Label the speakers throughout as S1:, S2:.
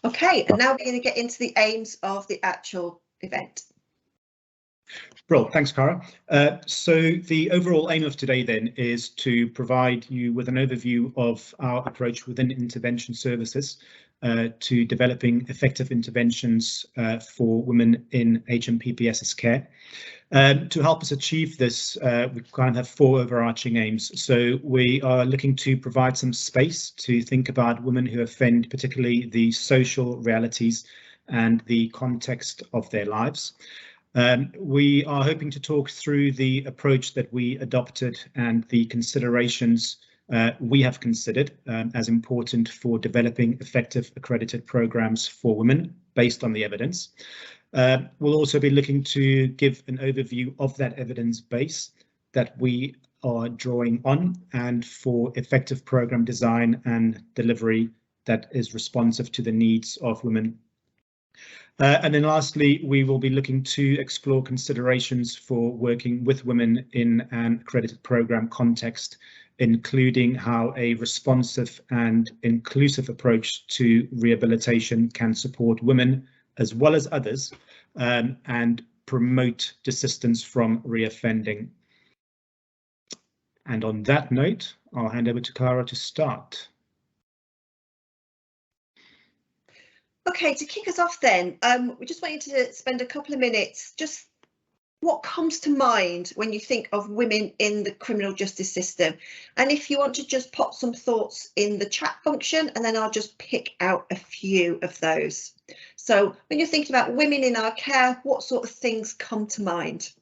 S1: Okay, and now we're going to get into the aims of the actual event.
S2: Brilliant, thanks, Cara. So the overall aim of today then is to provide you with an overview of our approach within intervention services to developing effective interventions for women in HMPPS's care. To help us achieve this, we kind of have four overarching aims. So we are looking to provide some space to think about women who offend, particularly the social realities and the context of their lives. We are hoping to talk through the approach that we adopted and the considerations we have considered as important for developing effective accredited programs for women based on the evidence. We'll also be looking to give an overview of that evidence base that we are drawing on and for effective program design and delivery that is responsive to the needs of women. And then lastly, we will be looking to explore considerations for working with women in an accredited program context, including how a responsive and inclusive approach to rehabilitation can support women as well as others and promote desistance from reoffending. And on that note, I'll hand over to Cara to start.
S1: Okay, to kick us off then, we just want you to spend a couple of minutes, just what comes to mind when you think of women in the criminal justice system? And if you want to just pop some thoughts in the chat function, and then I'll just pick out a few of those. So when you're thinking about women in our care, what sort of things come to mind?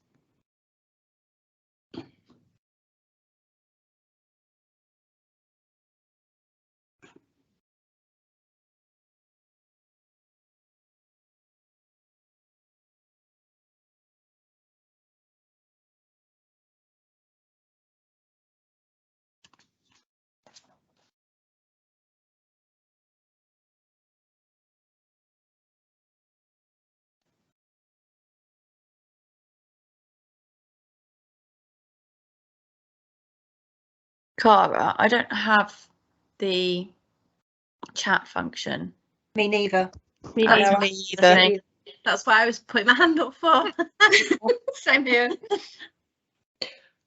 S3: Cara, I don't have the chat function.
S1: Me neither.
S3: Me either. That's why I was putting my hand up for. Same here.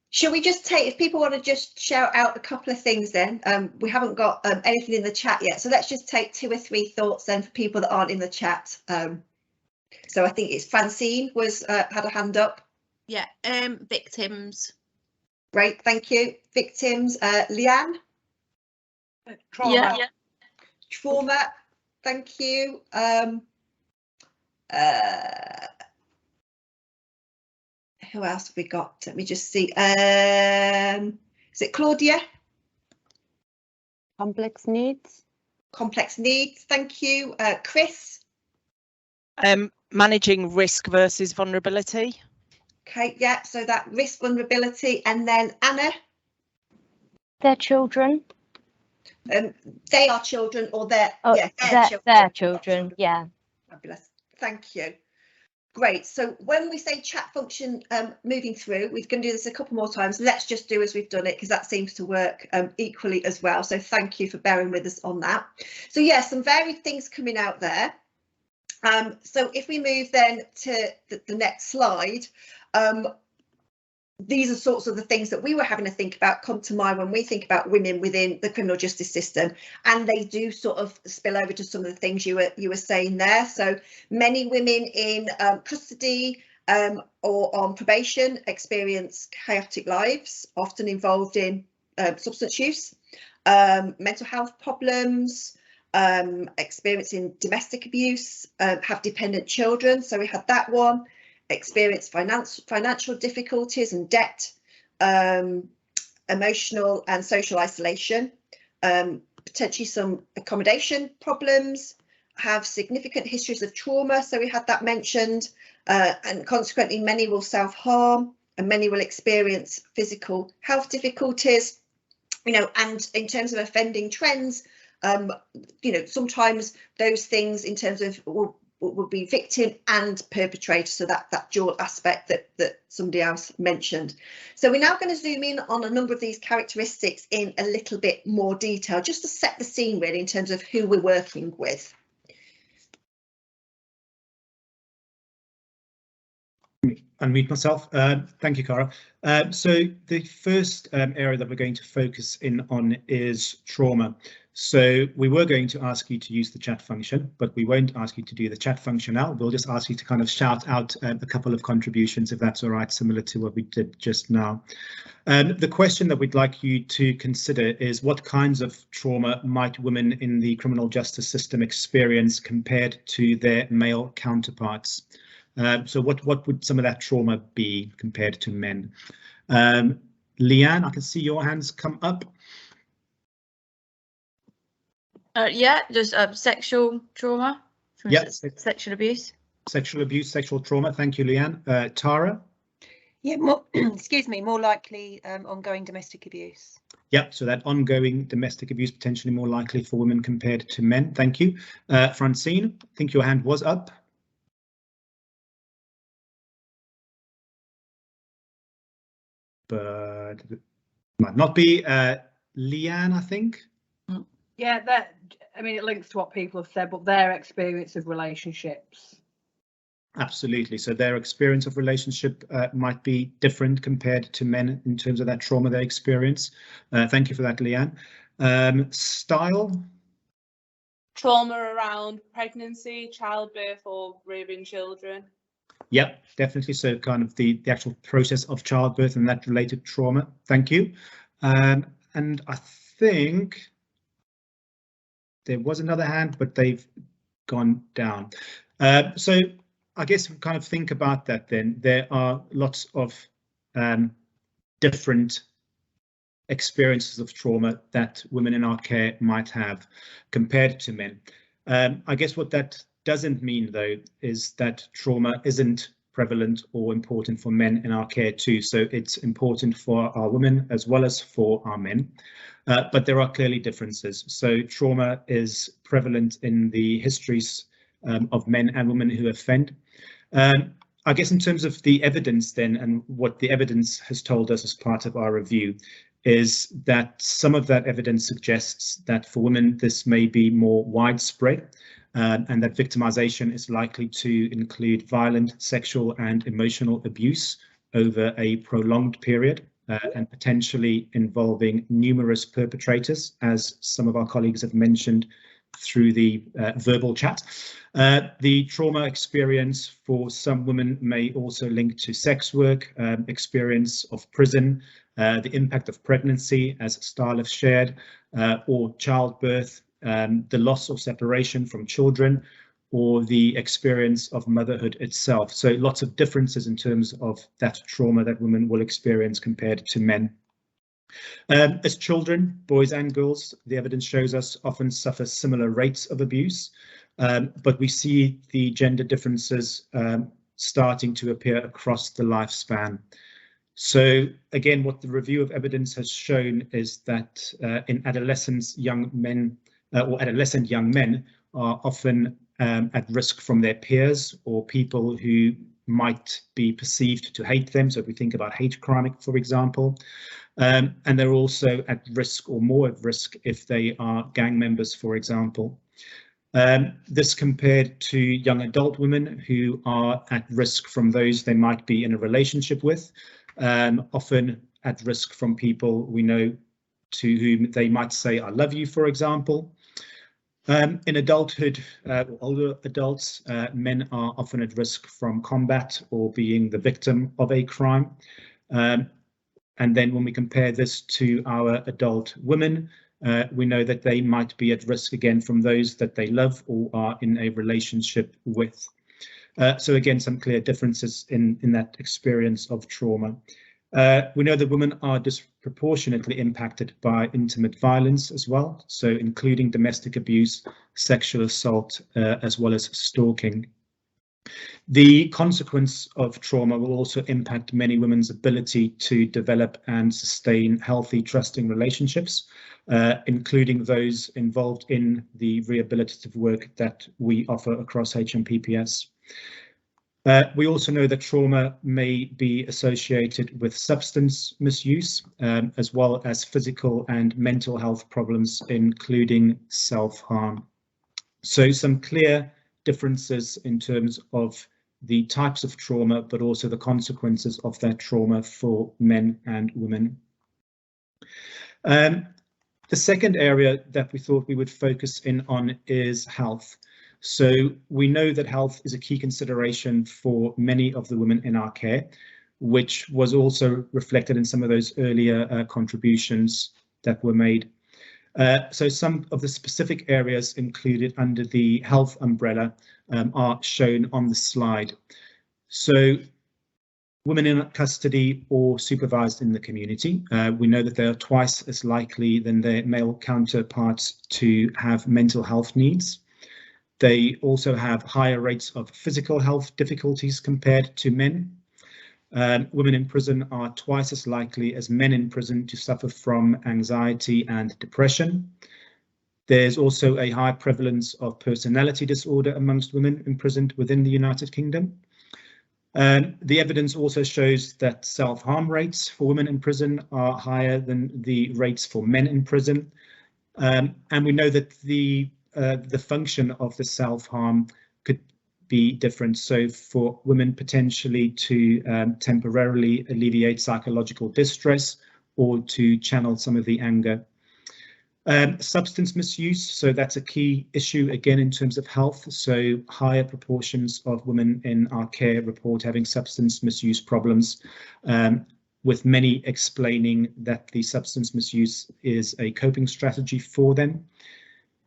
S1: Shall we just take, if people want to just shout out a couple of things then, we haven't got anything in the chat yet, so let's just take 2 or 3 thoughts then for people that aren't in the chat. So I think it's Francine was had a hand up.
S3: Yeah, victims.
S1: Great, thank you. Victims, Leanne?
S4: Trauma.
S3: Yeah.
S1: Trauma, thank you. Who else have we got? Let me just see. Is it Claudia?
S4: Complex needs.
S1: Complex needs, thank you. Chris?
S5: Managing risk versus vulnerability.
S1: Okay, yeah, so that risk vulnerability, and then Anna?
S4: Their children.
S1: They are children, or they're,
S4: Oh,
S1: yeah,
S4: their children, yeah.
S1: Fabulous, thank you. Great, so when we say chat function moving through, we're going to do this a couple more times. Let's just do as we've done it, because that seems to work equally as well. So thank you for bearing with us on that. So yeah, some varied things coming out there. So if we move then to the next slide, these are sorts of the things that we were having to think about come to mind when we think about women within the criminal justice system, and they do sort of spill over to some of the things you were saying there. So many women in custody or on probation experience chaotic lives, often involved in substance use, mental health problems, experiencing domestic abuse, have dependent children. So we had that one. Experience financial difficulties and debt, emotional and social isolation, potentially some accommodation problems, have significant histories of trauma, so we had that mentioned, and consequently many will self-harm and many will experience physical health difficulties, you know, and in terms of offending trends, you know, sometimes those things in terms of would be victim and perpetrator, so that dual aspect that somebody else mentioned. So we're now going to zoom in on a number of these characteristics in a little bit more detail, just to set the scene really in terms of who we're working with.
S2: unmute myself. Thank you, Cara. So the first area that we're going to focus in on is trauma. So we were going to ask you to use the chat function, but we won't ask you to do the chat function now. We'll just ask you to kind of shout out a couple of contributions, if that's all right, similar to what we did just now. The question that we'd like you to consider is what kinds of trauma might women in the criminal justice system experience compared to their male counterparts? So what would some of that trauma be compared to men? Leanne, I can see your hands come up.
S3: Yeah, just sexual trauma.
S2: Yes,
S3: Sexual abuse.
S2: Sexual abuse, sexual trauma. Thank you, Leanne. Tara?
S6: Yeah, more, excuse me, more likely ongoing domestic abuse.
S2: Yep, so that ongoing domestic abuse potentially more likely for women compared to men. Thank you. Francine, I think your hand was up. But it might not be. Leanne, I think.
S7: Yeah, that, I mean, it links to what people have said, but their experience of relationships.
S2: Absolutely. So their experience of relationship might be different compared to men in terms of that trauma they experience. Thank you for that, Leanne. Style?
S8: Trauma around pregnancy, childbirth, or rearing children.
S2: Yep, definitely. So kind of the actual process of childbirth and that related trauma. Thank you. And I think there was another hand, but they've gone down. So I guess we kind of think about that then. There are lots of different experiences of trauma that women in our care might have compared to men. I guess what that doesn't mean, though, is that trauma isn't prevalent or important for men in our care too. So it's important for our women as well as for our men. But there are clearly differences. So trauma is prevalent in the histories of men and women who offend. I guess in terms of the evidence then, and what the evidence has told us as part of our review, is that some of that evidence suggests that for women this may be more widespread, and that victimization is likely to include violent sexual and emotional abuse over a prolonged period, and potentially involving numerous perpetrators, as some of our colleagues have mentioned through the verbal chat. The trauma experience for some women may also link to sex work, experience of prison, the impact of pregnancy, as Starla have shared, or childbirth, the loss or separation from children, or the experience of motherhood itself. So lots of differences in terms of that trauma that women will experience compared to men. As children, boys and girls, the evidence shows us often suffer similar rates of abuse, but we see the gender differences starting to appear across the lifespan. So again, what the review of evidence has shown is that in adolescents, young men or adolescent young men are often at risk from their peers or people who might be perceived to hate them. So if we think about hate crime, for example, and they're also at risk or more at risk if they are gang members, for example. This compared to young adult women who are at risk from those they might be in a relationship with, often at risk from people we know to whom they might say, "I love you," for example. In adulthood, older adults, men are often at risk from combat or being the victim of a crime. And then when we compare this to our adult women, we know that they might be at risk again from those that they love or are in a relationship with. So again, some clear differences in that experience of trauma. We know that women are disproportionately impacted by intimate violence as well, so including domestic abuse, sexual assault, as well as stalking. The consequence of trauma will also impact many women's ability to develop and sustain healthy, trusting relationships, including those involved in the rehabilitative work that we offer across HMPPS. We also know that trauma may be associated with substance misuse, as well as physical and mental health problems, including self-harm. So some clear differences in terms of the types of trauma, but also the consequences of that trauma for men and women. The second area that we thought we would focus in on is health. So we know that health is a key consideration for many of the women in our care, which was also reflected in some of those earlier contributions that were made. So some of the specific areas included under the health umbrella are shown on the slide. So women in custody or supervised in the community, we know that they are twice as likely than their male counterparts to have mental health needs. They also have higher rates of physical health difficulties compared to men. Women in prison are twice as likely as men in prison to suffer from anxiety and depression. There's also a high prevalence of personality disorder amongst women imprisoned within the United Kingdom. The evidence also shows that self-harm rates for women in prison are higher than the rates for men in prison. And we know that the function of the self-harm could be different. So for women potentially to temporarily alleviate psychological distress or to channel some of the anger. Substance misuse, so that's a key issue again in terms of health. So higher proportions of women in our care report having substance misuse problems, with many explaining that the substance misuse is a coping strategy for them.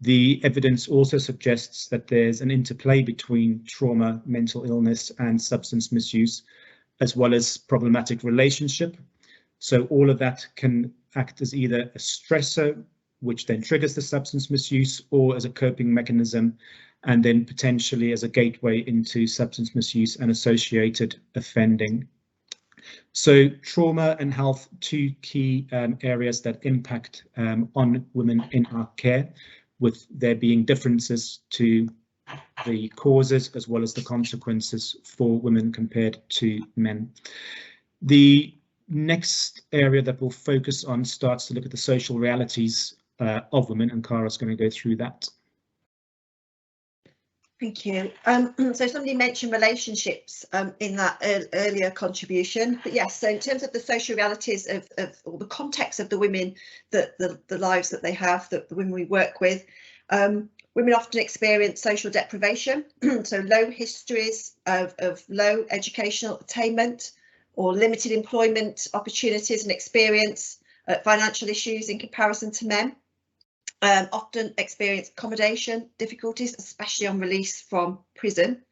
S2: The evidence also suggests that there's an interplay between trauma, mental illness and substance misuse, as well as problematic relationship. So all of that can act as either a stressor, which then triggers the substance misuse, or as a coping mechanism, and then potentially as a gateway into substance misuse and associated offending. So trauma and health, two key areas that impact on women in our care, with there being differences to the causes as well as the consequences for women compared to men. The next area that we'll focus on starts to look at the social realities of women, and Cara's going to go through that.
S1: Thank you. So somebody mentioned relationships in that earlier contribution, but yes, so in terms of the social realities of or the context of the women, the lives that they have, the women we work with, women often experience social deprivation, so low histories of low educational attainment or limited employment opportunities and experience, financial issues in comparison to men. Often experience accommodation difficulties, especially on release from prison.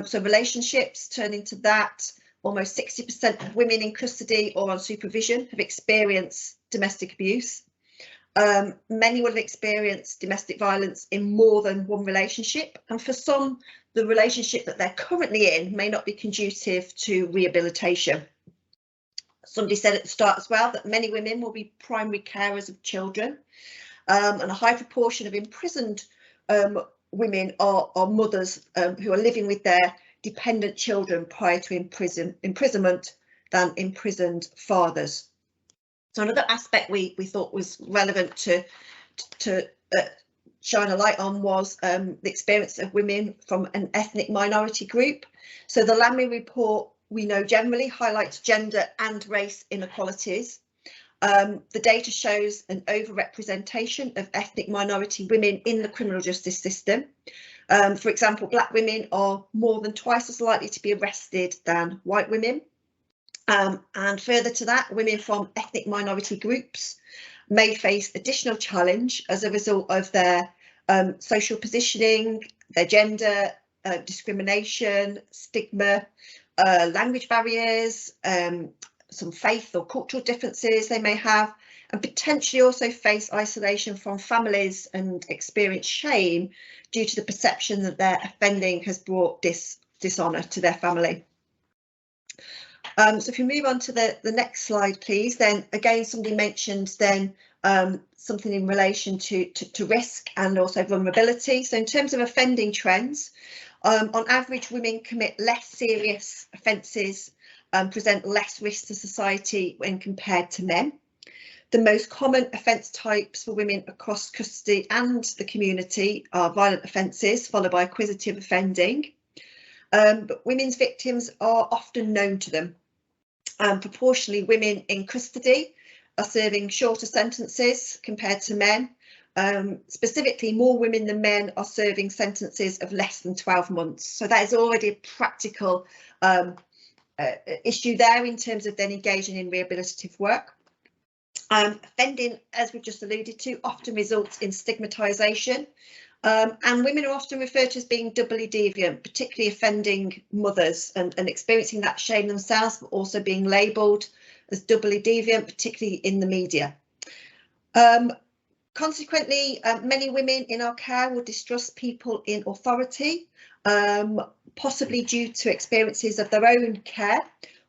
S1: So relationships, turning to that, almost 60% of women in custody or on supervision have experienced domestic abuse. Many will have experienced domestic violence in more than one relationship, and for some, the relationship that they're currently in may not be conducive to rehabilitation. Somebody said at the start as well that many women will be primary carers of children. And a high proportion of imprisoned women are mothers who are living with their dependent children prior to imprisonment than imprisoned fathers. So another aspect we thought was relevant to shine a light on was the experience of women from an ethnic minority group. So the Lammy report, we know, generally highlights gender and race inequalities. The data shows an overrepresentation of ethnic minority women in the criminal justice system. For example, black women are more than twice as likely to be arrested than white women. And further to that, women from ethnic minority groups may face additional challenge as a result of their social positioning, their gender, discrimination, stigma, language barriers, some faith or cultural differences they may have, and potentially also face isolation from families and experience shame due to the perception that their offending has brought dishonour to their family. So if you move on to the next slide, please, then again, somebody mentioned then something in relation to risk and also vulnerability. So in terms of offending trends, on average, women commit less serious offences, present less risk to society when compared to men. The most common offence types for women across custody and the community are violent offences, followed by acquisitive offending. but women's victims are often known to them. Proportionally, women in custody are serving shorter sentences compared to men. Specifically, more women than men are serving sentences of less than 12 months. So that is already a practical issue there in terms of then engaging in rehabilitative work. Offending, as we've just alluded to, often results in stigmatisation, and women are often referred to as being doubly deviant, particularly offending mothers and experiencing that shame themselves, but also being labelled as doubly deviant, particularly in the media. Consequently, many women in our care will distrust people in authority, possibly due to experiences of their own care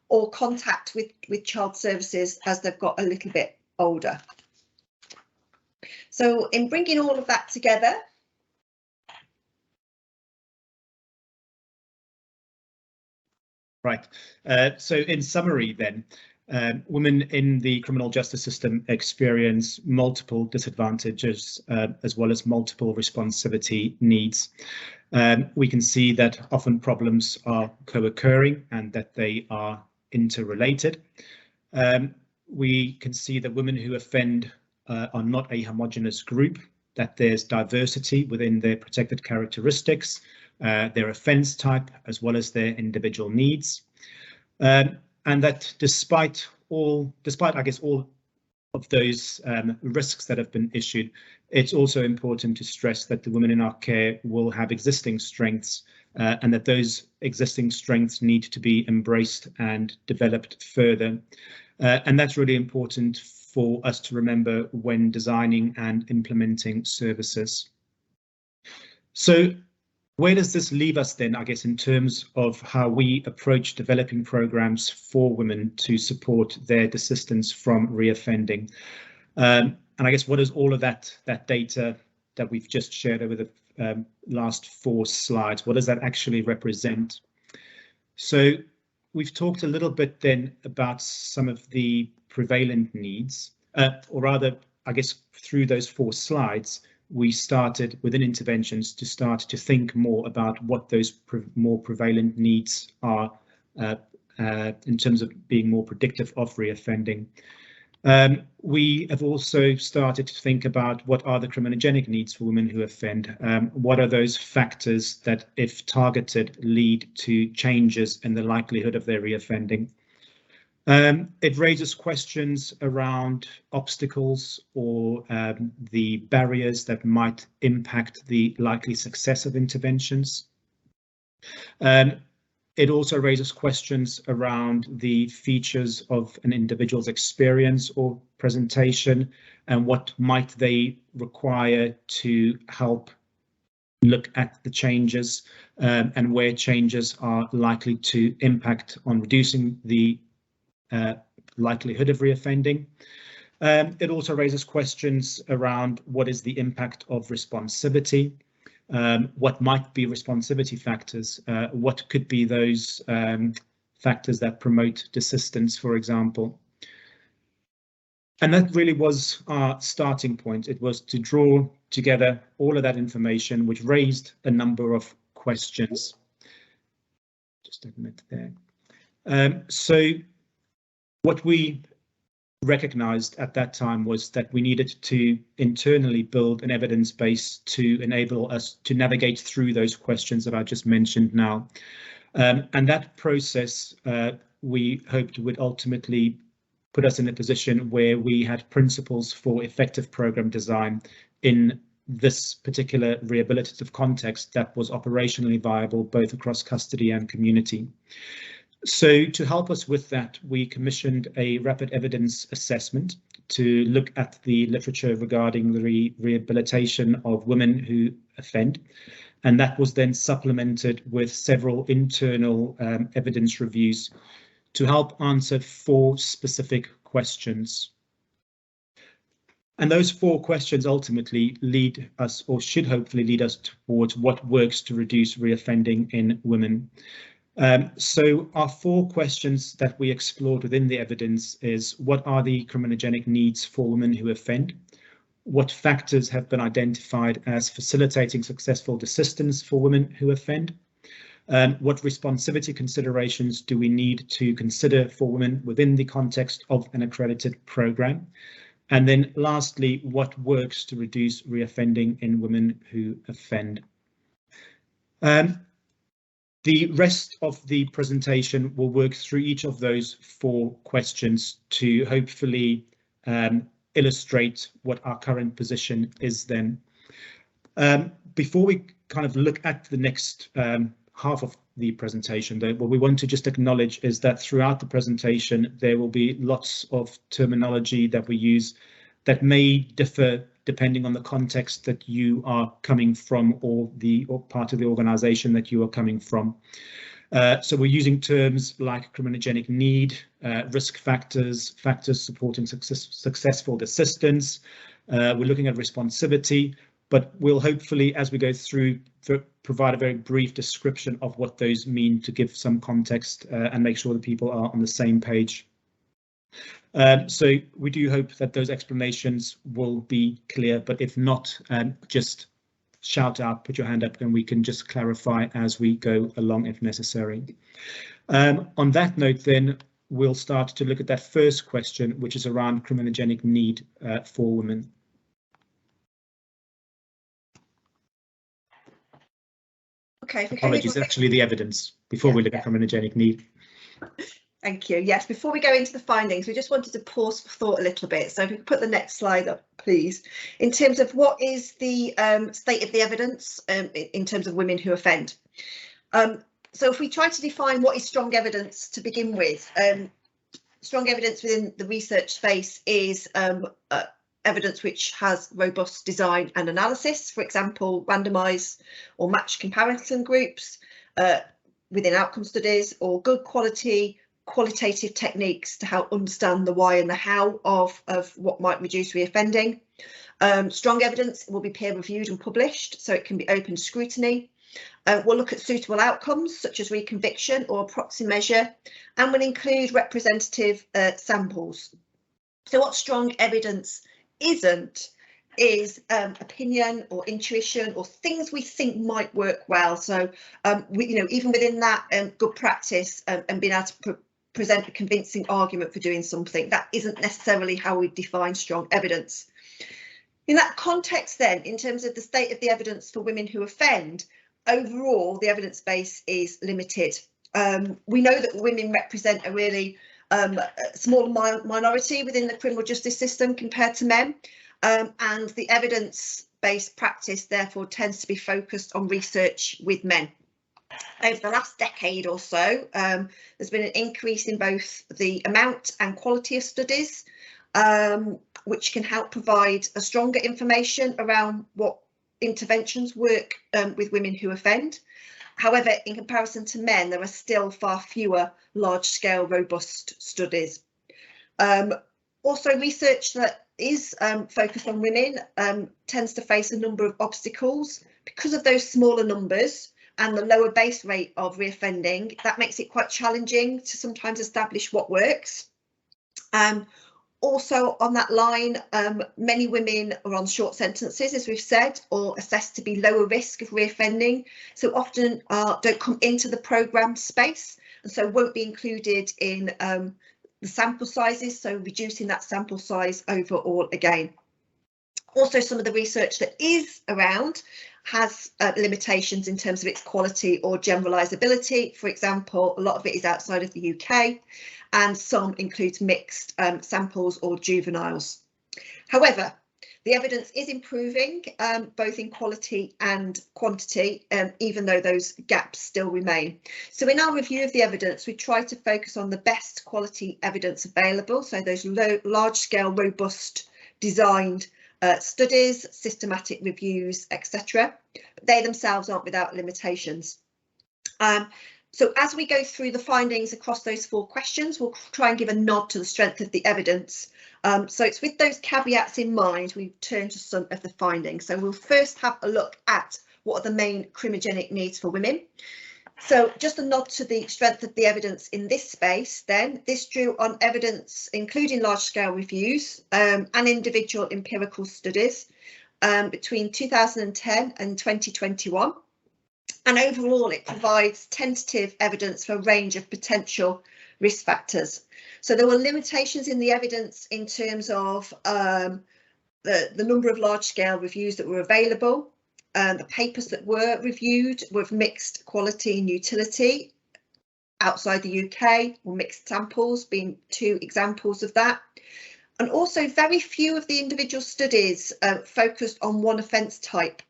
S1: or contact with child services as they've got a little bit older. So in bringing all of that together,
S2: right, so in summary then, women in the criminal justice system experience multiple disadvantages as well as multiple responsivity needs. We can see that often problems are co-occurring and that they are interrelated. We can see that women who offend are not a homogeneous group, that there's diversity within their protected characteristics, their offence type, as well as their individual needs. And that despite I guess all of those risks that have been issued, it's also important to stress that the women in our care will have existing strengths and that those existing strengths need to be embraced and developed further. And that's really important for us to remember when designing and implementing services. So where does this leave us then, I guess, in terms of how we approach developing programs for women to support their desistance from reoffending? And I guess what is all of that data that we've just shared over the last 4 slides, what does that actually represent? So we've talked a little bit then about some of the prevalent needs, or rather, I guess through those 4 slides, we started within interventions to start to think more about what those more prevalent needs are in terms of being more predictive of reoffending. We have also started to think about what are the criminogenic needs for women who offend. What are those factors that, if targeted, lead to changes in the likelihood of their reoffending? It raises questions around obstacles or the barriers that might impact the likely success of interventions. It also raises questions around the features of an individual's experience or presentation and what might they require to help look at the changes and where changes are likely to impact on reducing the likelihood of reoffending. It also raises questions around what is the impact of responsivity, what might be responsivity factors, what could be those factors that promote desistance, for example. And that really was our starting point. It was to draw together all of that information, which raised a number of questions. Just a minute there. So what we recognized at that time was that we needed to internally build an evidence base to enable us to navigate through those questions that I just mentioned now. And that process we hoped would ultimately put us in a position where we had principles for effective program design in this particular rehabilitative context that was operationally viable both across custody and community. So to help us with that, we commissioned a rapid evidence assessment to look at the literature regarding the rehabilitation of women who offend. And that was then supplemented with several internal evidence reviews to help answer 4 specific questions. And those 4 questions ultimately lead us, or should hopefully lead us, towards what works to reduce reoffending in women. So our 4 questions that we explored within the evidence is: what are the criminogenic needs for women who offend? What factors have been identified as facilitating successful desistance for women who offend? What responsivity considerations do we need to consider for women within the context of an accredited programme? And then lastly, what works to reduce reoffending in women who offend? The rest of the presentation will work through each of those 4 questions to hopefully illustrate what our current position is then. Before we kind of look at the next half of the presentation, though, what we want to just acknowledge is that throughout the presentation there will be lots of terminology that we use that may differ depending on the context that you are coming from or part of the organisation that you are coming from. So we're using terms like criminogenic need, risk factors, factors supporting successful desistance. We're looking at responsivity, but we'll hopefully, as we go through, provide a very brief description of what those mean to give some context and make sure that people are on the same page. So we do hope that those explanations will be clear, but if not, just shout out, put your hand up, and we can just clarify as we go along if necessary. On that note, then, we'll start to look at that first question, which is around criminogenic need for women.
S1: Okay,
S2: apologies, actually the evidence before we look at criminogenic need.
S1: Thank you. Yes, before we go into the findings, we just wanted to pause for thought a little bit. So if we could put the next slide up, please, in terms of what is the state of the evidence in terms of women who offend. So if we try to define what is strong evidence to begin with, strong evidence within the research space is evidence which has robust design and analysis, for example, randomised or matched comparison groups within outcome studies, or good qualitative techniques to help understand the why and the how of what might reduce reoffending. Strong evidence will be peer reviewed and published, so it can be open to scrutiny. We'll look at suitable outcomes such as reconviction or a proxy measure, and will include representative samples. So what strong evidence isn't is opinion or intuition or things we think might work well. So even within that good practice and being able to present a convincing argument for doing something, that isn't necessarily how we define strong evidence. In that context then, in terms of the state of the evidence for women who offend, overall the evidence base is limited. We know that women represent a really small minority within the criminal justice system compared to men, and the evidence-based practice therefore tends to be focused on research with men. Over the last decade or so, there's been an increase in both the amount and quality of studies, which can help provide a stronger information around what interventions work with women who offend. However, in comparison to men, there are still far fewer large-scale, robust studies. Also, research that is focused on women tends to face a number of obstacles because of those smaller numbers and the lower base rate of reoffending. That makes it quite challenging to sometimes establish what works. Also on that line, many women are on short sentences, as we've said, or assessed to be lower risk of reoffending, so often don't come into the programme space and so won't be included in the sample sizes, so reducing that sample size overall again. Also, some of the research that is around has limitations in terms of its quality or generalisability. For example, a lot of it is outside of the UK, and some includes mixed samples or juveniles. However, the evidence is improving both in quality and quantity, even though those gaps still remain. So in our review of the evidence, we try to focus on the best quality evidence available, so those large-scale, robust, designed studies, systematic reviews, etc. But they themselves aren't without limitations. So as we go through the findings across those 4 questions, we'll try and give a nod to the strength of the evidence. So it's with those caveats in mind we turn to some of the findings. So we'll first have a look at what are the main criminogenic needs for women. So just a nod to the strength of the evidence in this space then. This drew on evidence including large-scale reviews and individual empirical studies between 2010 and 2021. And overall, it provides tentative evidence for a range of potential risk factors. So there were limitations in the evidence in terms of the number of large-scale reviews that were available. The papers that were reviewed were of mixed quality and utility outside the UK, or mixed samples being 2 examples of that. And also very few of the individual studies focused on one offence type.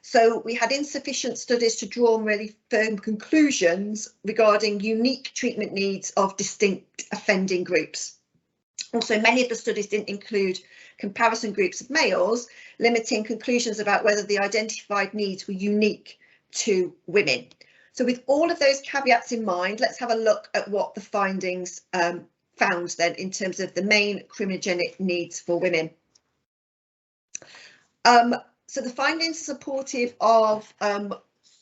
S1: So we had insufficient studies to draw really firm conclusions regarding unique treatment needs of distinct offending groups. Also, many of the studies didn't include comparison groups of males, limiting conclusions about whether the identified needs were unique to women. So with all of those caveats in mind, let's have a look at what the findings found then in terms of the main criminogenic needs for women. So the findings are supportive of,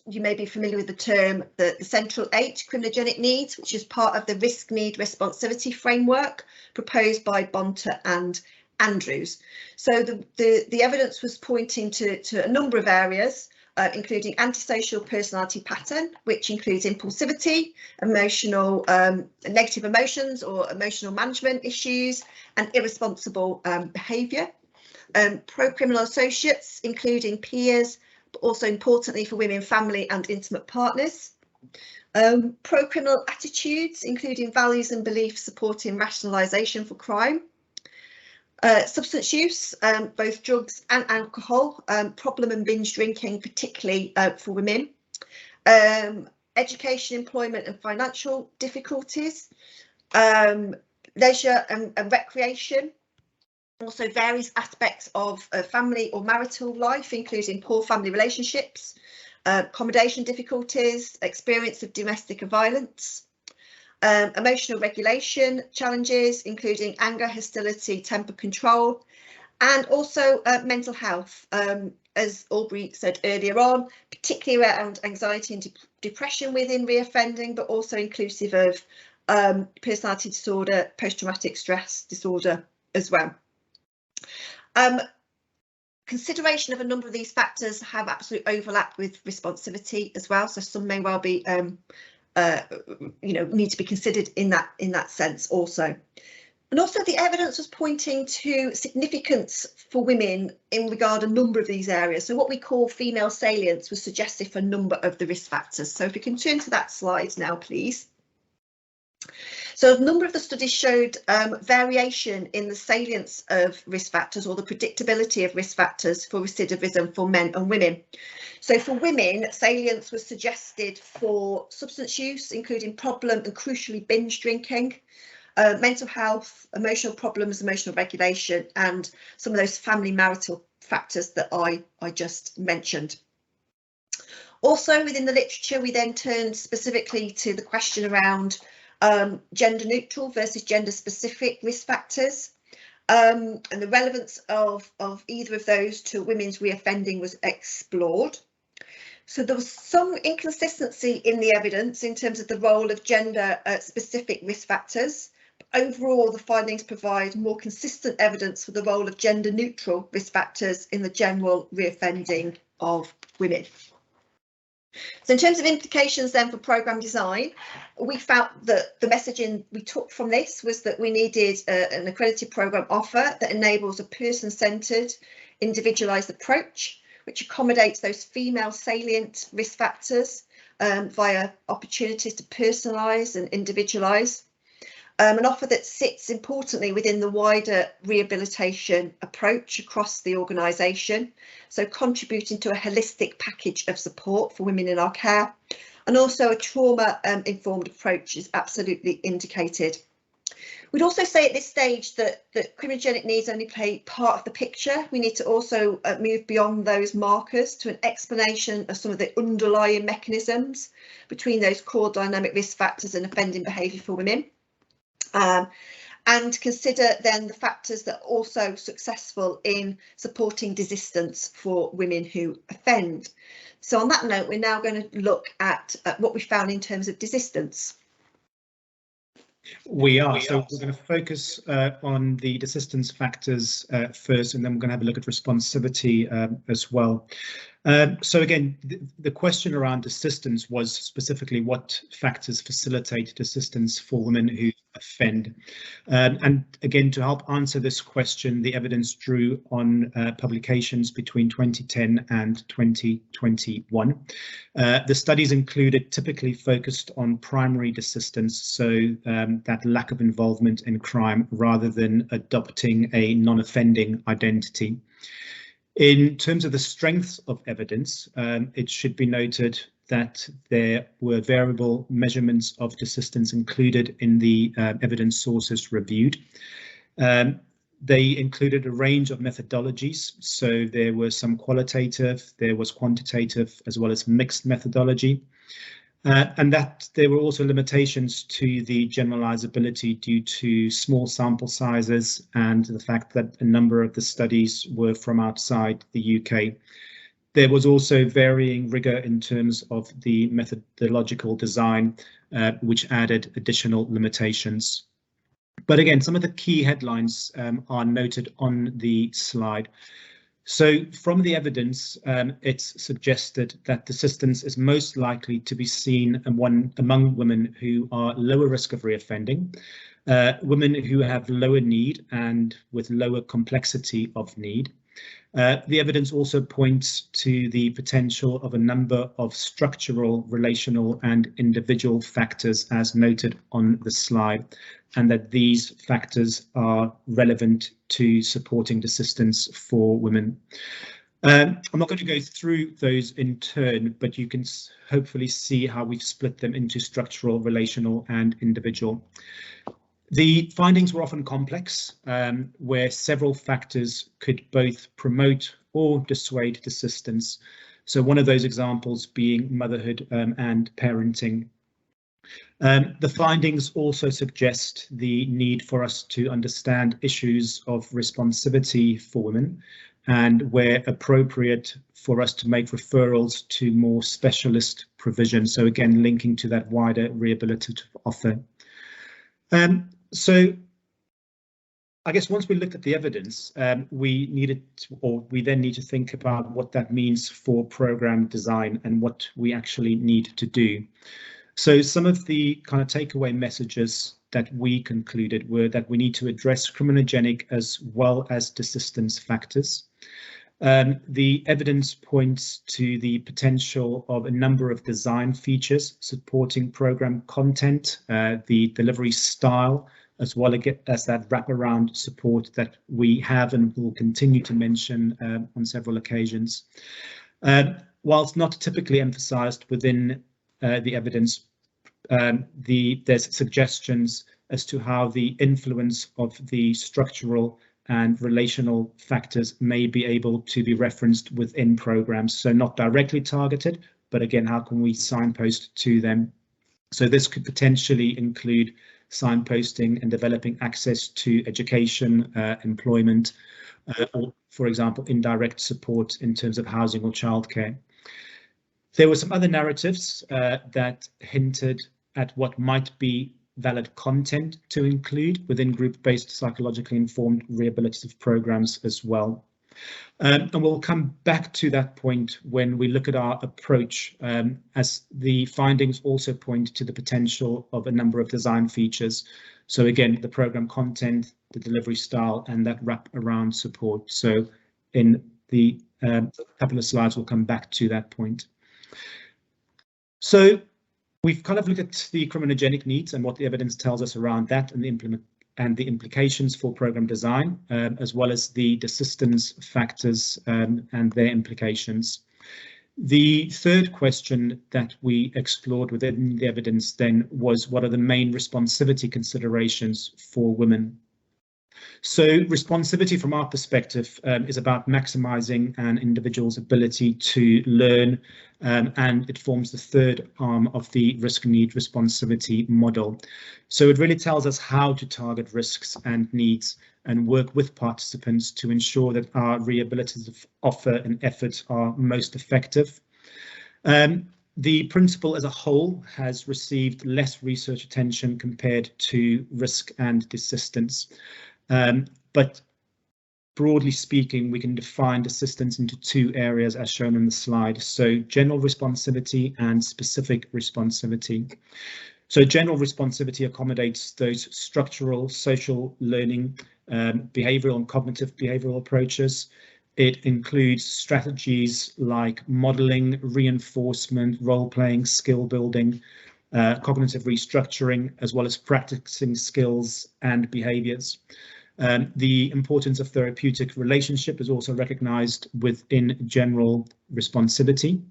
S1: you may be familiar with the term, the central 8 criminogenic needs, which is part of the risk need responsivity framework proposed by Bonter and Andrews. So the evidence was pointing to a number of areas, including antisocial personality pattern, which includes impulsivity, emotional negative emotions or emotional management issues, and irresponsible behaviour. Pro-criminal associates, including peers, but also importantly for women, family and intimate partners. Pro-criminal attitudes, including values and beliefs supporting rationalisation for crime. Substance use, both drugs and alcohol, problem and binge drinking, particularly for women. Education, employment and financial difficulties. Leisure and recreation. Also various aspects of family or marital life, including poor family relationships, accommodation difficulties, experience of domestic violence, emotional regulation challenges, including anger, hostility, temper control, and also mental health, as Aubrey said earlier on, particularly around anxiety and depression within reoffending, but also inclusive of personality disorder, post-traumatic stress disorder as well. Consideration of a number of these factors have absolute overlap with responsivity as well, so some may well be need to be considered in that sense also. And also the evidence was pointing to significance for women in regard to a number of these areas. So what we call female salience was suggestive for a number of the risk factors. So if we can turn to that slide now, please. So a number of the studies showed variation in the salience of risk factors, or the predictability of risk factors for recidivism for men and women. So for women, salience was suggested for substance use, including problem and crucially binge drinking, mental health, emotional problems, emotional regulation, and some of those family marital factors that I just mentioned. Also within the literature, we then turned specifically to the question around gender neutral versus gender specific risk factors, and the relevance of either of those to women's reoffending was explored. So there was some inconsistency in the evidence in terms of the role of gender specific risk factors. But overall, the findings provide more consistent evidence for the role of gender neutral risk factors in the general reoffending of women. So in terms of implications then for programme design, we felt that the messaging we took from this was that we needed an accredited programme offer that enables a person-centred, individualised approach, which accommodates those female salient risk factors via opportunities to personalise and individualise. An offer that sits importantly within the wider rehabilitation approach across the organisation, so contributing to a holistic package of support for women in our care, and also a trauma informed approach is absolutely indicated. We'd also say at this stage that criminogenic needs only play part of the picture. We need to also move beyond those markers to an explanation of some of the underlying mechanisms between those core dynamic risk factors and offending behaviour for women. And consider then the factors that are also successful in supporting desistance for women who offend. So on that note, we're now going to look at what we found in terms of desistance.
S2: We are. So we're going to focus on the desistance factors first, and then we're going to have a look at responsivity as well. So again, the question around desistance was specifically what factors facilitate desistance for women who offend. And again, to help answer this question, the evidence drew on publications between 2010 and 2021. The studies included typically focused on primary desistance, so that lack of involvement in crime rather than adopting a non-offending identity. In terms of the strengths of evidence, it should be noted that there were variable measurements of desistance included in the evidence sources reviewed. They included a range of methodologies, so there were some qualitative, there was quantitative, as well as mixed methodology. And that there were also limitations to the generalizability due to small sample sizes and the fact that a number of the studies were from outside the UK. There was also varying rigor in terms of the methodological design, which added additional limitations. But again, some of the key headlines are noted on the slide. So from the evidence, it's suggested that desistance is most likely to be seen among women who are lower risk of reoffending, women who have lower need and with lower complexity of need. The evidence also points to the potential of a number of structural, relational and individual factors as noted on the slide, and that these factors are relevant to supporting desistance for women. I'm not going to go through those in turn, but you can hopefully see how we've split them into structural, relational and individual. The findings were often complex, where several factors could both promote or dissuade desistance. So one of those examples being motherhood and parenting. The findings also suggest the need for us to understand issues of responsivity for women and where appropriate for us to make referrals to more specialist provision. So again, linking to that wider rehabilitative offer. So I guess once we looked at the evidence, we then need to think about what that means for program design and what we actually need to do. So some of the kind of takeaway messages that we concluded were that we need to address criminogenic as well as desistance factors. The evidence points to the potential of a number of design features supporting program content, the delivery style, as well as that wraparound support that we have and will continue to mention on several occasions. Whilst not typically emphasised within the evidence, there's suggestions as to how the influence of the structural and relational factors may be able to be referenced within programs. So not directly targeted, but again, how can we signpost to them? So this could potentially include signposting and developing access to education, employment, or, for example, indirect support in terms of housing or childcare. There were some other narratives that hinted at what might be valid content to include within group-based psychologically informed rehabilitative programs as well. And we'll come back to that point when we look at our approach, as the findings also point to the potential of a number of design features. So again, the program content, the delivery style, and that wrap around support. So in the couple of slides, we'll come back to that point. So we've kind of looked at the criminogenic needs and what the evidence tells us around that and the implications for program design, as well as the desistance factors and their implications. The third question that we explored within the evidence then was what are the main responsivity considerations for women? So responsivity from our perspective is about maximising an individual's ability to learn, and it forms the third arm of the risk need responsivity model. So it really tells us how to target risks and needs and work with participants to ensure that our rehabilitative offer and efforts are most effective. The principle as a whole has received less research attention compared to risk and desistance. But broadly speaking, we can define desistance into two areas as shown on the slide. So general responsivity and specific responsivity. So general responsivity accommodates those structural, social learning, behavioral and cognitive behavioral approaches. It includes strategies like modeling, reinforcement, role-playing, skill building, cognitive restructuring, as well as practicing skills and behaviors. The importance of therapeutic relationship is also recognized within general responsivity.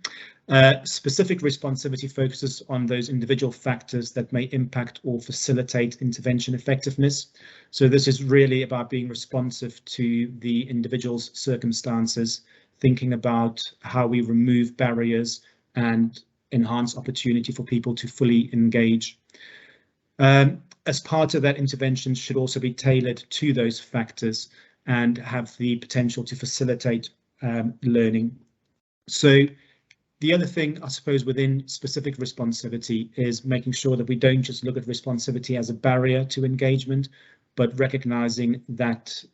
S2: Specific responsivity focuses on those individual factors that may impact or facilitate intervention effectiveness. So this is really about being responsive to the individual's circumstances, thinking about how we remove barriers and enhance opportunity for people to fully engage. As part of that, intervention should also be tailored to those factors and have the potential to facilitate learning. So the other thing, I suppose, within specific responsivity is making sure that we don't just look at responsivity as a barrier to engagement, but recognizing that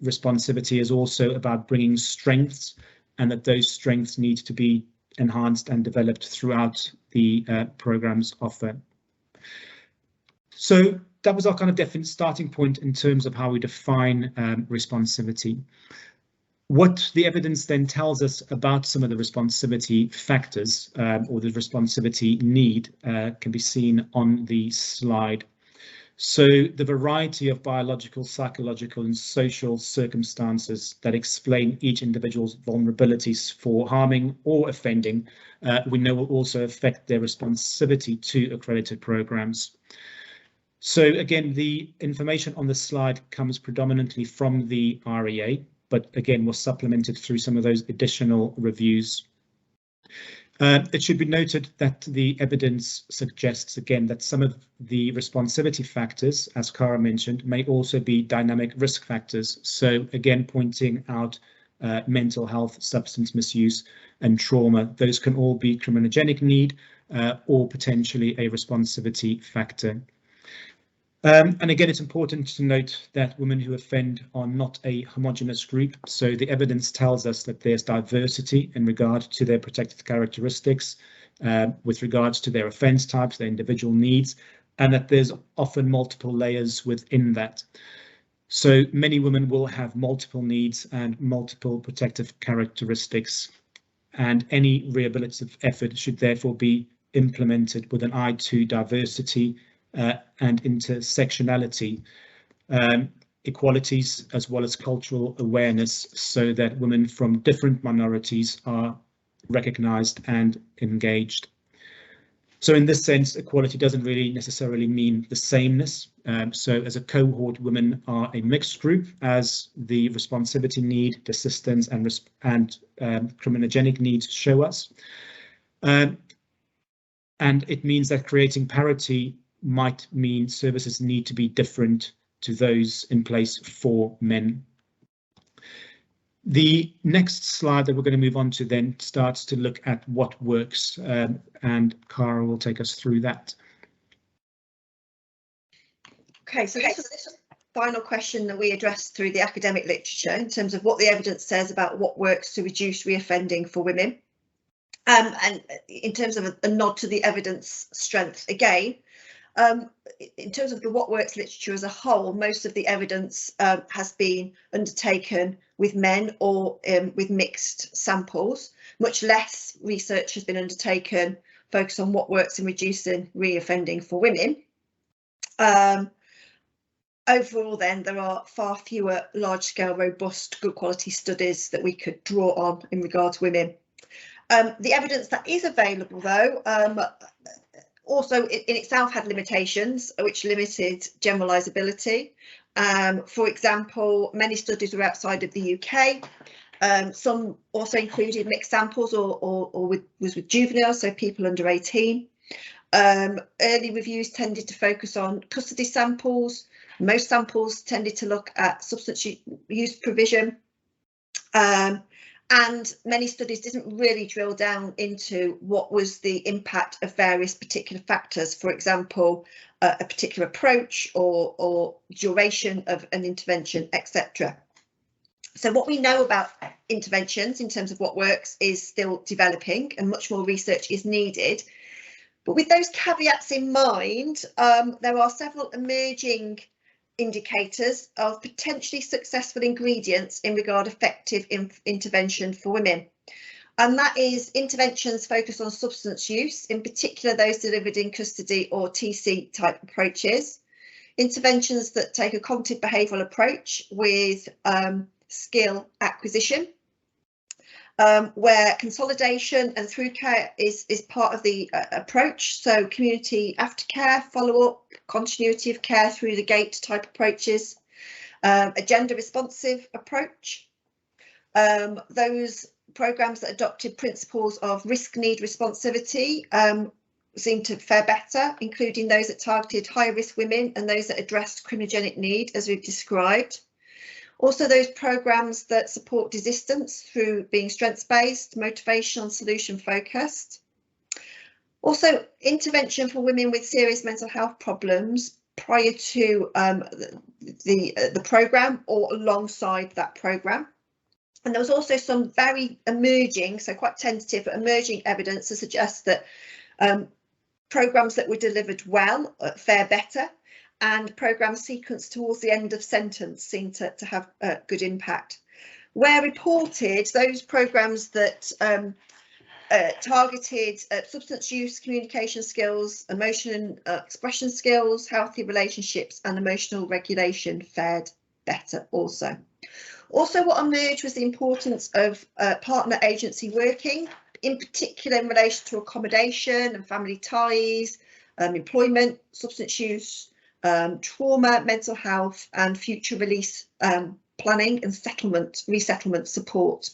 S2: responsivity is also about bringing strengths, and that those strengths need to be enhanced and developed throughout the program's offer. So that was our kind of definite starting point in terms of how we define responsivity. What the evidence then tells us about some of the responsivity factors or the responsivity need can be seen on the slide. So the variety of biological, psychological and social circumstances that explain each individual's vulnerabilities for harming or offending, we know will also affect their responsivity to accredited programs. So again, the information on the slide comes predominantly from the REA, but again was supplemented through some of those additional reviews. It should be noted that the evidence suggests again that some of the responsivity factors, as Cara mentioned, may also be dynamic risk factors. So again, pointing out mental health, substance misuse and trauma, those can all be criminogenic need or potentially a responsivity factor. And again, it's important to note that women who offend are not a homogeneous group. So the evidence tells us that there's diversity in regard to their protected characteristics, with regards to their offence types, their individual needs, and that there's often multiple layers within that. So many women will have multiple needs and multiple protective characteristics, and any rehabilitative effort should therefore be implemented with an eye to diversity and intersectionality, equalities, as well as cultural awareness, so that women from different minorities are recognised and engaged. So in this sense, equality doesn't really necessarily mean the sameness. So as a cohort, women are a mixed group, as the responsivity need, desistance and criminogenic needs show us. And it means that creating parity might mean services need to be different to those in place for men. The next slide that we're going to move on to then starts to look at what works, and Cara will take us through that.
S1: Okay, so this is the final question that we addressed through the academic literature in terms of what the evidence says about what works to reduce reoffending for women. And in terms of a nod to the evidence strength again, in terms of the what works literature as a whole, most of the evidence has been undertaken with men or with mixed samples. Much less research has been undertaken focused on what works in reducing reoffending for women. Overall then, there are far fewer large-scale, robust, good quality studies that we could draw on in regard to women. The evidence that is available though, also in itself had limitations which limited generalisability. For example, many studies were outside of the UK. Some also included mixed samples or was with juveniles, so people under 18. Early reviews tended to focus on custody samples. Most samples tended to look at substance use provision. And many studies didn't really drill down into what was the impact of various particular factors, for example, a particular approach or duration of an intervention, etc. So what we know about interventions in terms of what works is still developing, and much more research is needed. But with those caveats in mind, there are several emerging indicators of potentially successful ingredients in regard to effective intervention for women. And that is interventions focused on substance use, in particular those delivered in custody or TC type approaches. Interventions that take a cognitive behavioural approach with skill acquisition, where consolidation and through care is part of the approach. So community aftercare, follow-up, continuity of care through the gate type approaches, a gender responsive approach. Those programmes that adopted principles of risk need responsivity seem to fare better, including those that targeted higher risk women and those that addressed criminogenic need, as we've described. Also, those programmes that support desistance through being strengths-based, motivational and solution-focused. Also, intervention for women with serious mental health problems prior to the programme or alongside that programme. And there was also some very emerging, so quite tentative, but emerging evidence to suggest that programmes that were delivered well fare better, and programmes sequenced towards the end of sentence seem to have a good impact. Where reported, those programmes that targeted substance use, communication skills, emotion and expression skills, healthy relationships and emotional regulation fared better also. Also, what emerged was the importance of partner agency working, in particular in relation to accommodation and family ties, employment, substance use, trauma, mental health and future release planning and resettlement support.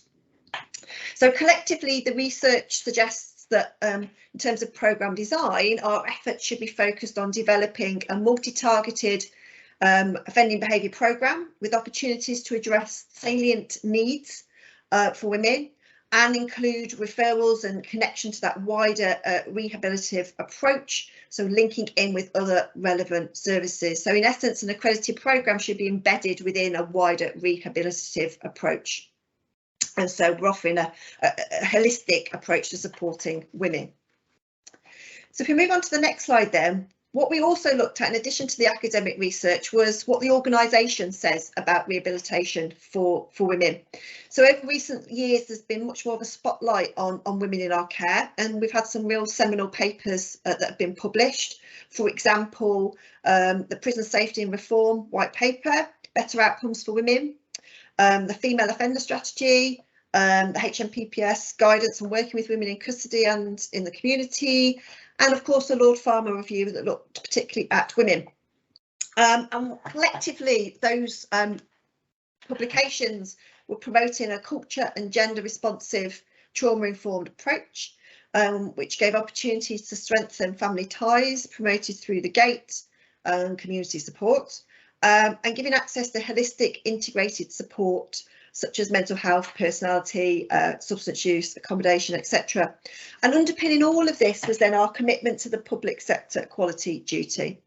S1: So collectively, the research suggests that in terms of programme design, our efforts should be focused on developing a multi-targeted offending behaviour programme with opportunities to address salient needs for women and include referrals and connection to that wider rehabilitative approach, so linking in with other relevant services. So in essence, an accredited programme should be embedded within a wider rehabilitative approach. And so we're offering a holistic approach to supporting women. So if we move on to the next slide then, what we also looked at in addition to the academic research was what the organisation says about rehabilitation for women. So over recent years, there's been much more of a spotlight on women in our care, and we've had some real seminal papers that have been published. For example, the Prison Safety and Reform White Paper, Better Outcomes for Women, the Female Offender Strategy, the HMPPS Guidance on Working with Women in Custody and in the Community, and of course the Lord Farmer Review that looked particularly at women. And collectively, those publications were promoting a culture and gender responsive trauma-informed approach, which gave opportunities to strengthen family ties promoted through the gate and community support, and giving access to holistic integrated support such as mental health, personality, substance use, accommodation, etc. And underpinning all of this was then our commitment to the public sector quality duty.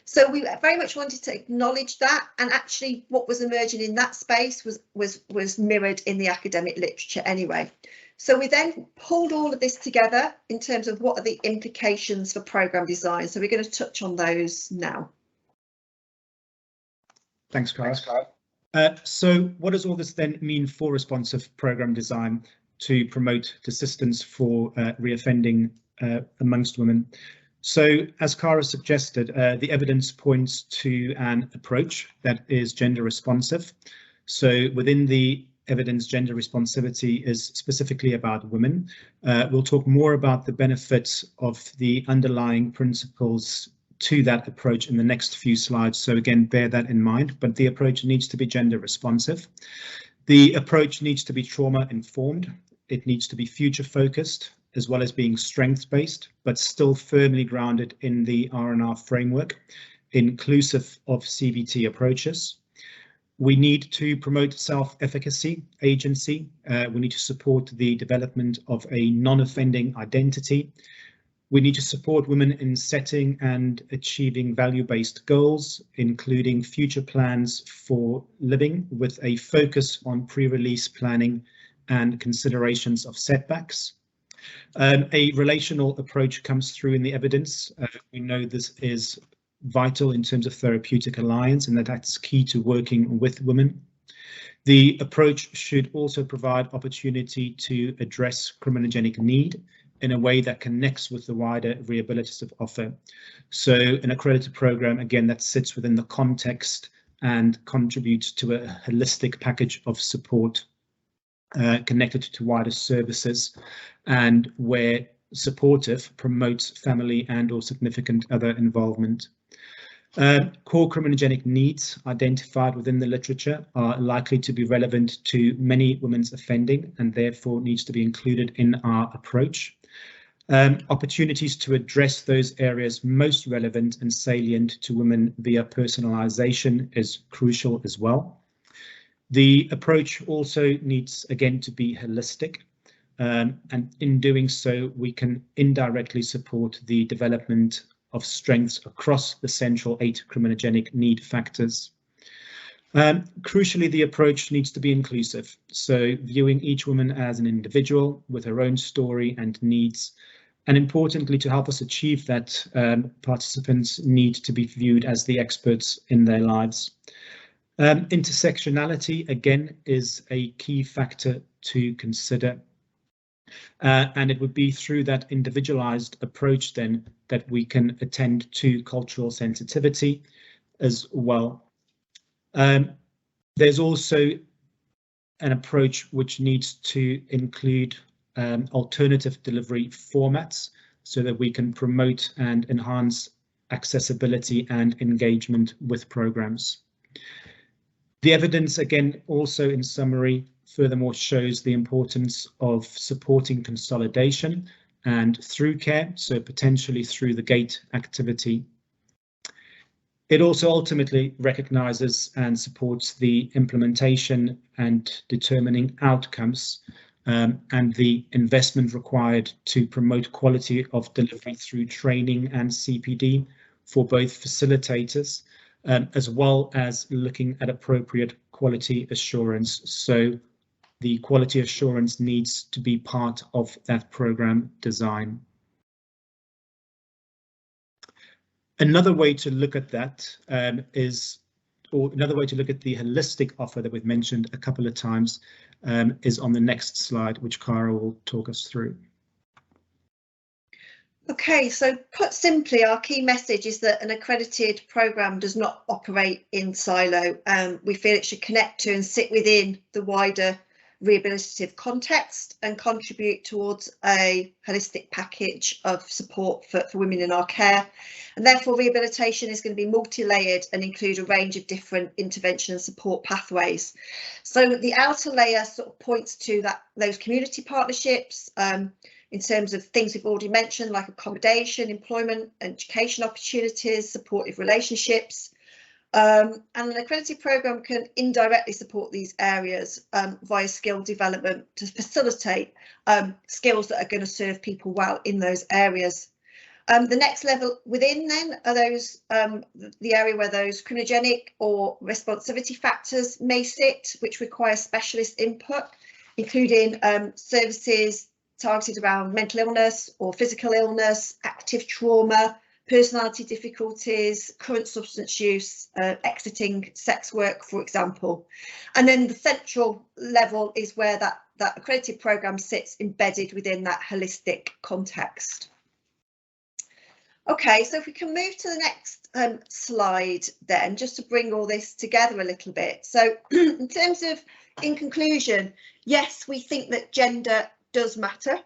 S1: So we very much wanted to acknowledge that, and actually what was emerging in that space was mirrored in the academic literature anyway. So we then pulled all of this together in terms of what are the implications for programme design. So we're going to touch on those now.
S2: Thanks, Cara. So what does all this then mean for responsive programme design to promote desistance for reoffending amongst women? So as Cara suggested, the evidence points to an approach that is gender responsive. So within the evidence, gender responsivity is specifically about women. We'll talk more about the benefits of the underlying principles to that approach in the next few slides. So again, bear that in mind, but the approach needs to be gender responsive. The approach needs to be trauma informed. It needs to be future focused, as well as being strengths based, but still firmly grounded in the R&R framework, inclusive of CBT approaches. We need to promote self-efficacy, agency. We need to support the development of a non-offending identity. We need to support women in setting and achieving value-based goals, including future plans for living with a focus on pre-release planning and considerations of setbacks. A relational approach comes through in the evidence. We know this is vital in terms of therapeutic alliance and that's key to working with women. The approach should also provide opportunity to address criminogenic need in a way that connects with the wider rehabilitative offer. So an accredited program, again, that sits within the context and contributes to a holistic package of support connected to wider services, and where supportive promotes family and or significant other involvement. Core criminogenic needs identified within the literature are likely to be relevant to many women's offending and therefore needs to be included in our approach. Opportunities to address those areas most relevant and salient to women via personalisation is crucial as well. The approach also needs, again, to be holistic, and in doing so, we can indirectly support the development of strengths across the central 8 criminogenic need factors. Crucially, the approach needs to be inclusive, so viewing each woman as an individual with her own story and needs. And importantly, to help us achieve that, participants need to be viewed as the experts in their lives. Intersectionality, again, is a key factor to consider. And it would be through that individualized approach then that we can attend to cultural sensitivity as well. There's also an approach which needs to include alternative delivery formats so that we can promote and enhance accessibility and engagement with programs. The evidence, again, also in summary, furthermore shows the importance of supporting consolidation and through care, so potentially through the GATE activity. It also ultimately recognises and supports the implementation and determining outcomes and the investment required to promote quality of delivery through training and CPD for both facilitators, as well as looking at appropriate quality assurance. So the quality assurance needs to be part of that program design. Another way to look at that another way to look at the holistic offer that we've mentioned a couple of times is on the next slide, which Cara will talk us through.
S1: Okay, so put simply, our key message is that an accredited programme does not operate in silo. We feel it should connect to and sit within the wider rehabilitative context and contribute towards a holistic package of support for women in our care. And therefore, rehabilitation is going to be multi-layered and include a range of different intervention and support pathways. So the outer layer sort of points to those community partnerships, in terms of things we've already mentioned, like accommodation, employment, education opportunities, supportive relationships. And an accredited programme can indirectly support these areas via skill development to facilitate skills that are going to serve people well in those areas. The next level within then are those the area where those criminogenic or responsivity factors may sit, which require specialist input, including services targeted around mental illness or physical illness, active trauma, personality difficulties, current substance use, exiting sex work, for example. And then the central level is where that accredited programme sits embedded within that holistic context. Okay, so if we can move to the next slide then, just to bring all this together a little bit. So in terms of, in conclusion, yes, we think that gender does matter.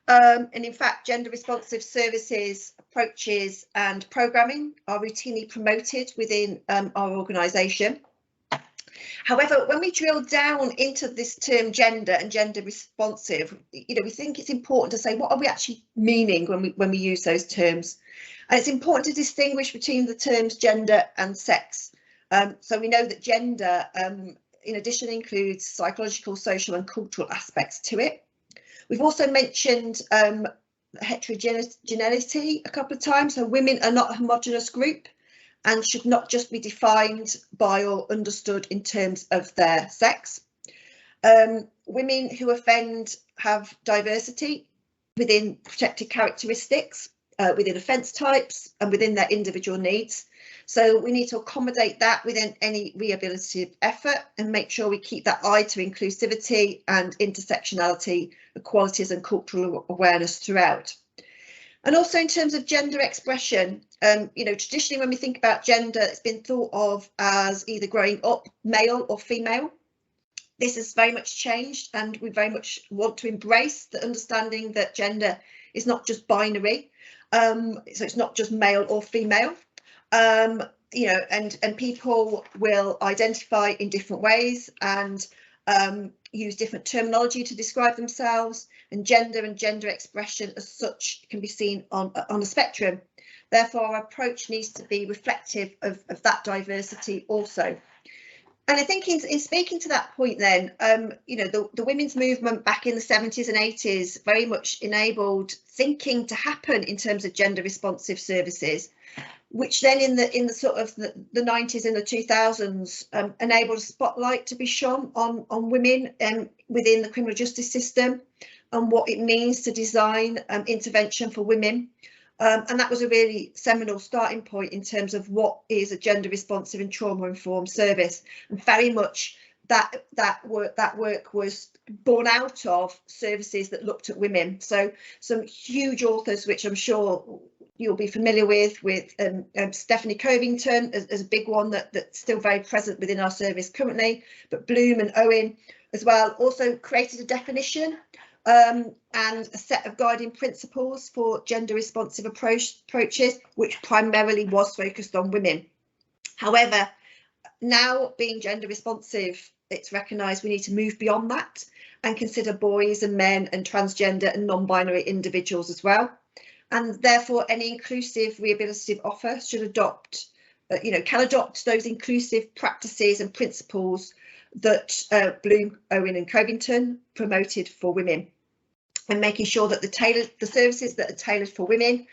S1: And in fact, gender responsive services, approaches and programming are routinely promoted within our organisation. However, when we drill down into this term gender and gender responsive, we think it's important to say, what are we actually meaning when we use those terms? And it's important to distinguish between the terms gender and sex. So we know that gender, in addition, includes psychological, social and cultural aspects to it. We've also mentioned heterogeneity a couple of times. So women are not a homogenous group and should not just be defined by or understood in terms of their sex. Women who offend have diversity within protected characteristics, within offence types and within their individual needs. So we need to accommodate that within any rehabilitative effort and make sure we keep that eye to inclusivity and intersectionality, equalities and cultural awareness throughout. And also in terms of gender expression, you know, traditionally when we think about gender, it's been thought of as either growing up male or female. This has very much changed, and we very much want to embrace the understanding that gender is not just binary. So it's not just male or female. You know, and people will identify in different ways and use different terminology to describe themselves, and gender expression as such can be seen on a spectrum. Therefore, our approach needs to be reflective of that diversity also. And I think in speaking to that point then, you know, the women's movement back in the 70s and 80s very much enabled thinking to happen in terms of gender responsive services, which then in the sort of the 90s and the 2000s enabled a spotlight to be shone on women within the criminal justice system and what it means to design intervention for women. And that was a really seminal starting point in terms of what is a gender responsive and trauma informed service. And very much that work was born out of services that looked at women. So some huge authors, which I'm sure you'll be familiar with Stephanie Covington as a big one that's still very present within our service currently, but Bloom and Owen as well also created a definition and a set of guiding principles for gender responsive approaches, which primarily was focused on women. However, now being gender responsive, it's recognised we need to move beyond that and consider boys and men and transgender and non-binary individuals as well. And therefore, any inclusive rehabilitative offer should adopt, can adopt those inclusive practices and principles that Bloom, Owen and Covington promoted for women, and making sure that the services that are tailored for women,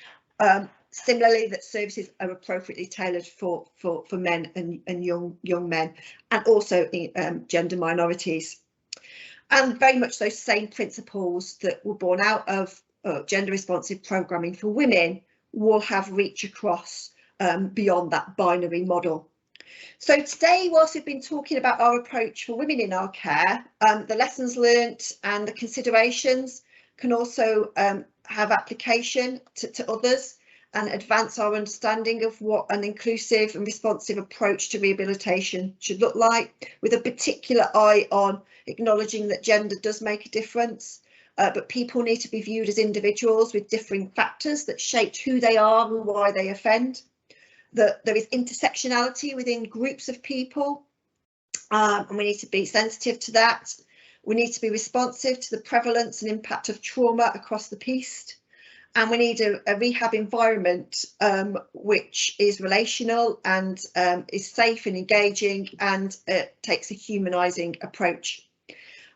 S1: similarly that services are appropriately tailored for men and young men, and also gender minorities. And very much those same principles that were born out of gender responsive programming for women will have reach across beyond that binary model. So today, whilst we've been talking about our approach for women in our care, the lessons learnt and the considerations can also have application to others and advance our understanding of what an inclusive and responsive approach to rehabilitation should look like, with a particular eye on acknowledging that gender does make a difference. But people need to be viewed as individuals with differing factors that shaped who they are and why they offend. That there is intersectionality within groups of people, and we need to be sensitive to that. We need to be responsive to the prevalence and impact of trauma across the piece. And we need a rehab environment which is relational and is safe and engaging and takes a humanising approach.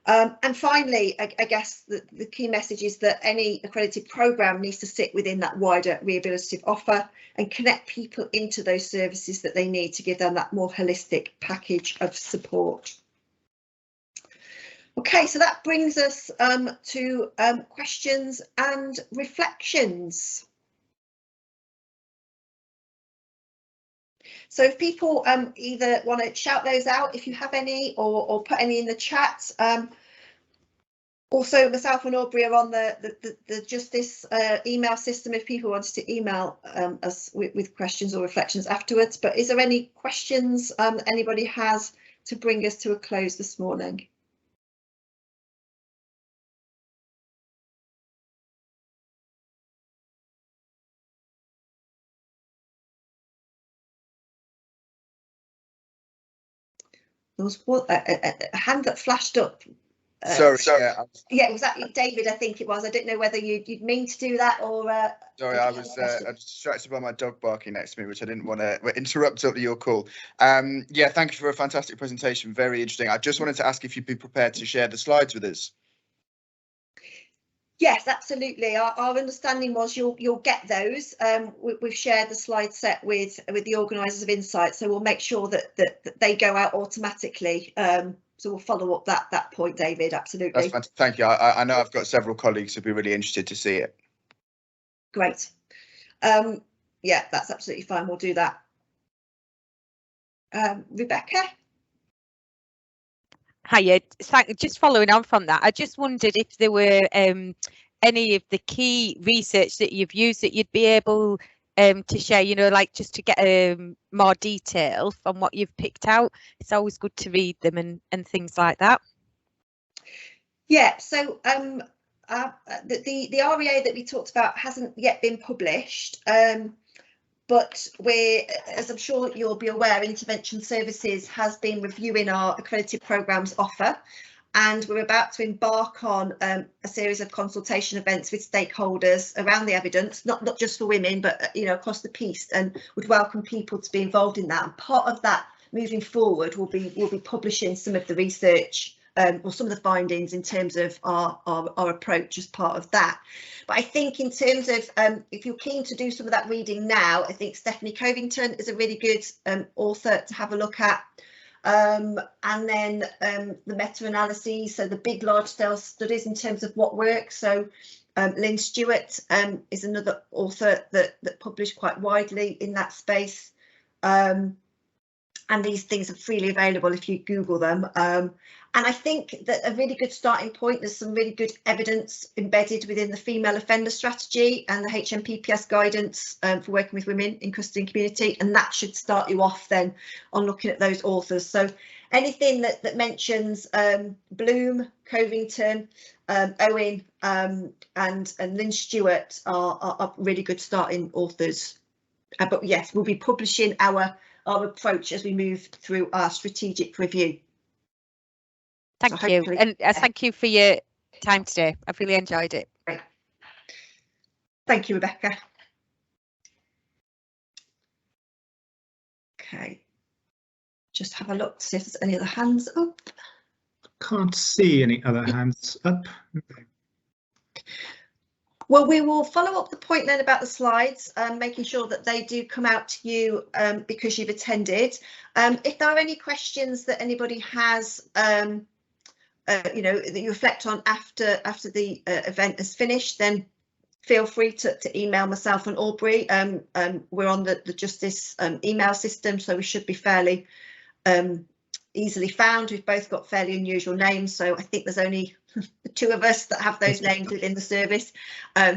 S1: And finally, I guess the key message is that any accredited programme needs to sit within that wider rehabilitative offer and connect people into those services that they need to give them that more holistic package of support. OK, so that brings us to questions and reflections. So if people either want to shout those out if you have any, or put any in the chat. Also, myself and Aubrey are on the Justice email system if people wanted to email us with questions or reflections afterwards. But is there any questions anybody has to bring us to a close this morning? There was a hand that flashed up.
S9: Sorry.
S1: Yeah, was that David? I think it was. I didn't know whether you'd mean to do that or.
S9: Sorry, I was distracted by my dog barking next to me, which I didn't want to interrupt your call. Yeah, thank you for a fantastic presentation. Very interesting. I just wanted to ask if you'd be prepared to share the slides with us.
S1: Yes, absolutely. Our understanding was you'll get those. We've shared the slide set with the organisers of Insight, so we'll make sure that they go out automatically. So we'll follow up that point, David. Absolutely.
S9: That's fantastic. Thank you. I know I've got several colleagues who'd be really interested to see it.
S1: Great. Yeah, that's absolutely fine. We'll do that. Rebecca?
S10: Hiya, just following on from that, I just wondered if there were any of the key research that you've used that you'd be able to share, you know, like just to get more detail from what you've picked out. It's always good to read them and things like that.
S1: Yeah, so the REA that we talked about hasn't yet been published, but we're, as I'm sure you'll be aware, Intervention Services has been reviewing our accredited programmes offer, and we're about to embark on a series of consultation events with stakeholders around the evidence, not just for women, but you know, across the piece, and would welcome people to be involved in that. And part of that moving forward will be publishing some of the research or some of the findings in terms of our approach as part of that. But I think in terms of if you're keen to do some of that reading now, I think Stephanie Covington is a really good author to have a look at. And then the meta-analyses, so the big large-scale studies in terms of what works. So Lynn Stewart is another author that published quite widely in that space. And these things are freely available if you Google them. And I think that a really good starting point, there's some really good evidence embedded within the female offender strategy and the HMPPS guidance for working with women in custody and community, and that should start you off then on looking at those authors. So anything that mentions Bloom, Covington, Owen and Lynn Stewart are really good starting authors. But yes, we'll be publishing our approach as we move through our strategic review.
S10: Thank you, and thank you for your time today. I've really enjoyed it.
S1: Great. Thank you, Rebecca. Okay, just have a look to see if there's any other hands up.
S2: Can't see any other hands up.
S1: Well, we will follow up the point then about the slides, making sure that they do come out to you because you've attended. If there are any questions that anybody has, you know, that you reflect on after the event has finished, then feel free to email myself and Aubrey. We're on the Justice email system, so we should be fairly easily found. We've both got fairly unusual names, so I think there's only the two of us that have those names within the service.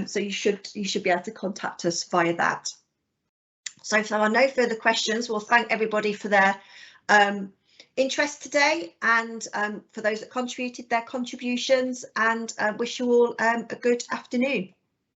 S1: So you should be able to contact us via that. So if there are no further questions, we'll thank everybody for their interest today, and for those that contributed their contributions, and wish you all a good afternoon.